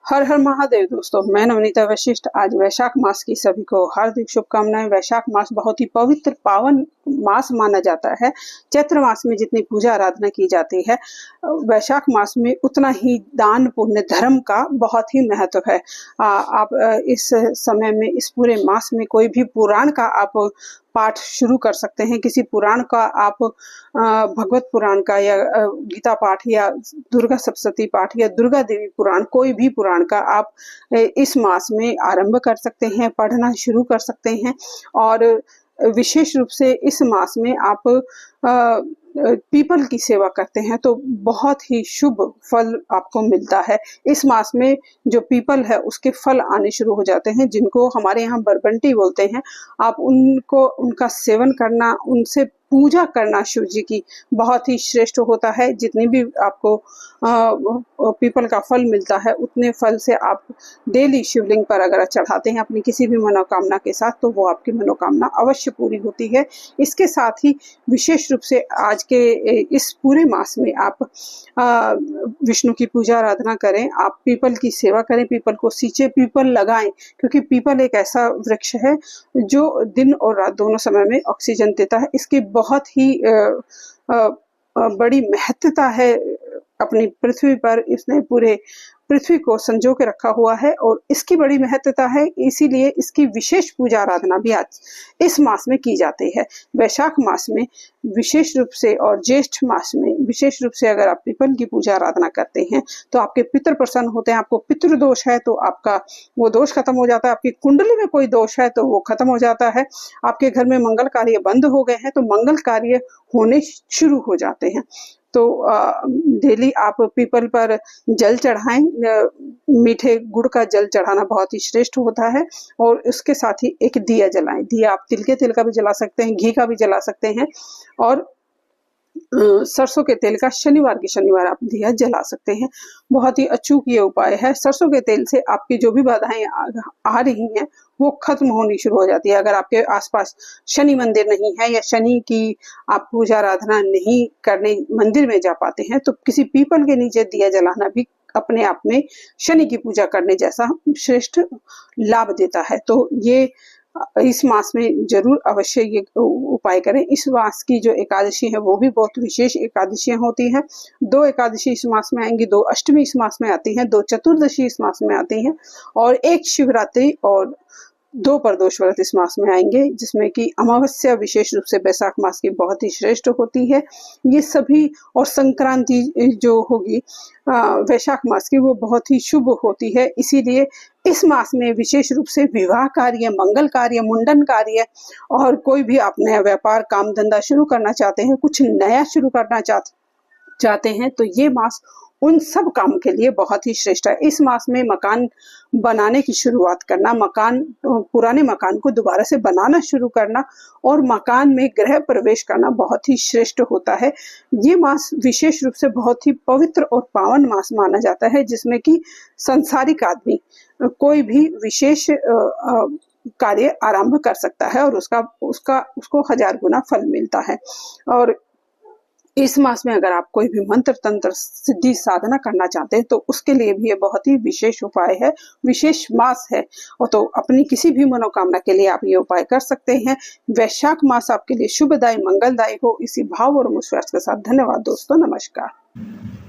हर हर महादेव दोस्तों, मैं नवनीता वशिष्ठ। आज वैशाख मास की सभी को हार्दिक शुभकामनाएं। वैशाख मास बहुत ही पवित्र पावन मास माना जाता है। चैत्र मास में जितनी पूजा आराधना की जाती है, वैशाख मास में उतना ही दान पुण्य धर्म का बहुत ही महत्व है। आप इस समय में, इस पूरे मास में कोई भी पुराण का आप पाठ शुरू कर सकते हैं। किसी पुराण का आप भगवत पुराण का या गीता पाठ या दुर्गा सप्तशती पाठ या दुर्गा देवी पुराण, कोई भी पुराण का आप इस मास में आरंभ कर सकते हैं, पढ़ना शुरू कर सकते हैं। और विशेष रूप से इस मास में आप पीपल की सेवा करते हैं तो बहुत ही शुभ फल आपको मिलता है। इस मास में जो पीपल है उसके फल आने शुरू हो जाते हैं, जिनको हमारे यहाँ बरबंटी बोलते हैं। आप उनका सेवन करना, उनसे पूजा करना शिव जी की बहुत ही श्रेष्ठ होता है। जितनी भी आपको पीपल का फल मिलता है, उतने फल से आप डेली शिवलिंग पर अगर चढ़ाते हैं अपनी किसी भी मनोकामना के साथ, तो वो आपकी मनोकामना अवश्य पूरी होती है। इसके साथ ही विशेष रूप से आज के इस पूरे मास में आप विष्णु की पूजा आराधना करें, आप पीपल की सेवा करें, पीपल को सींचे, पीपल लगाएं, क्योंकि पीपल एक ऐसा वृक्ष है जो दिन और रात दोनों समय में ऑक्सीजन देता है। इसकी बहुत ही बड़ी महत्ता है अपनी पृथ्वी पर। इसने पूरे पृथ्वी को संजो के रखा हुआ है और इसकी बड़ी महत्ता है, इसीलिए इसकी विशेष पूजा आराधना भी आज इस मास में की जाती है। वैशाख मास में विशेष रूप से और ज्येष्ठ मास में विशेष रूप से अगर आप पीपल की पूजा आराधना करते हैं तो आपके पितृ प्रसन्न होते हैं। आपको पितृ दोष है तो आपका वो दोष खत्म हो जाता है। आपकी कुंडली में कोई दोष है तो वो खत्म हो जाता है। आपके घर में मंगल कार्य बंद हो गए हैं तो मंगल कार्य होने शुरू हो जाते हैं। तो डेली आप पीपल पर जल चढ़ाएं। मीठे गुड़ का जल चढ़ाना बहुत ही श्रेष्ठ होता है। और उसके साथ ही एक दिया जलाएं। दिया आप तिल के तेल का भी जला सकते हैं, घी का भी जला सकते हैं, और सरसों के तेल का शनिवार के शनिवार आप दिया जला सकते हैं। बहुत ही अचूक ये उपाय है। सरसों के तेल से आपकी जो भी बाधाएं आ रही हैं वो खत्म होनी शुरू हो जाती है। अगर आपके आसपास शनि मंदिर नहीं है या शनि की आप पूजा आराधना नहीं करने मंदिर में जा पाते हैं, तो किसी पीपल के नीचे दिया जलाना भी अपने आप में शनि की पूजा करने जैसा श्रेष्ठ लाभ देता है। तो ये इस मास में जरूर अवश्य ये उपाय करें। इस मास की जो एकादशी है वो भी बहुत विशेष एकादशियां होती हैं। 2 एकादशी इस मास में आएंगी, 2 अष्टमी इस मास में आती हैं, 2 चतुर्दशी इस मास में आती हैं, और 1 शिवरात्रि और 2 प्रदोष व्रत इस मास में आएंगे, जिसमें कि अमावस्या विशेष रूप से वैशाख मास की बहुत ही श्रेष्ठ होती है। ये सभी, और संक्रांति जो होगी वैशाख मास की, वो बहुत ही शुभ होती है। इसीलिए इस मास में विशेष रूप से विवाह कार्य, मंगल कार्य, मुंडन कार्य, और कोई भी आप नया व्यापार काम धंधा शुरू करना चाहते हैं, कुछ नया शुरू करना चाहते हैं, तो ये मास उन सब काम के लिए बहुत ही श्रेष्ठ है। इस मास में मकान बनाने की शुरुआत करना, पुराने मकान को दोबारा से बनाना शुरू करना और मकान में गृह प्रवेश करना बहुत ही श्रेष्ठ होता है। ये मास विशेष रूप से बहुत ही पवित्र और पावन मास माना जाता है, जिसमें कि सांसारिक आदमी कोई भी विशेष कार्य आरंभ कर सकता है और उसको 1000 गुना फल मिलता है। और इस मास में अगर आप कोई भी मंत्र तंत्र सिद्धि साधना करना चाहते हैं तो उसके लिए भी ये बहुत ही विशेष उपाय है, विशेष मास है। और तो अपनी किसी भी मनोकामना के लिए आप ये उपाय कर सकते हैं। वैशाख मास आपके लिए शुभदायी मंगलदायी हो, इसी भाव और विश्वास के साथ धन्यवाद दोस्तों। नमस्कार।